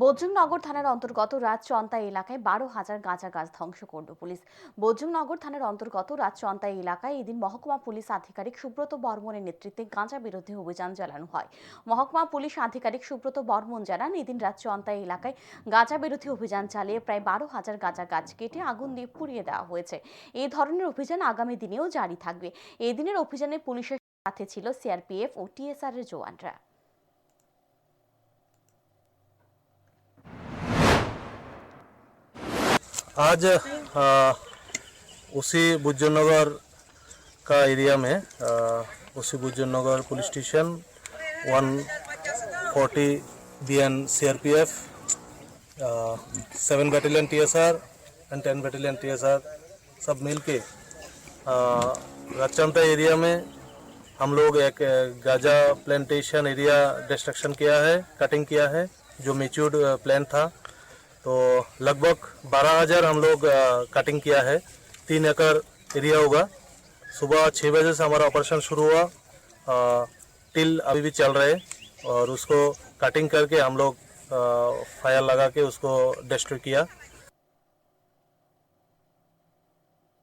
বজরংনগর থানার অন্তর্গত রাজচন্তা এলাকায় 12,000 গাঁজা গাছ ধ্বংস করল পুলিশ। বজরংনগর থানার অন্তর্গত রাজচন্তা এলাকায় এদিন মহকুমা পুলিশ আধিকারিক সুব্রত বর্মনের নেতৃত্বে গাঁজা বিরোধী অভিযান চালানো হয়। মহকুমা পুলিশ আধিকারিক সুব্রত বর্মন জানান, এদিন রাজচন্তা এলাকায় গাঁজা বিরোধী অভিযান চালিয়ে প্রায় 12,000 গাঁজা গাছ কেটে আগুন দিয়ে পুড়িয়ে দেওয়া হয়েছে। এই ধরনের অভিযান আগামী দিনেও জারি থাকবে। এই দিনের অভিযানে পুলিশের সাথে ছিল সিআরপিএফ ও টিএসআর এর জওয়ানরা। आज उसी बुज्जनगर का एरिया में उसी Bujjanagar police station 140 BN CRPF 7 battalion TSR and 10 battalion TSR सब मिल के राजचंता एरिया में हम लोग एक गाजा प्लांटेशन एरिया डिस्ट्रक्शन किया है, कटिंग किया है जो मेच्योर्ड प्लान था। तो लगभग 12,000 हम लोग कटिंग किया है। 3 एकड़ एरिया होगा। सुबह 6 बजे से हमारा ऑपरेशन शुरू हुआ, टिल अभी भी चल रहे और उसको कटिंग करके हम लोग फायर लगा के उसको डिस्ट्रॉय किया।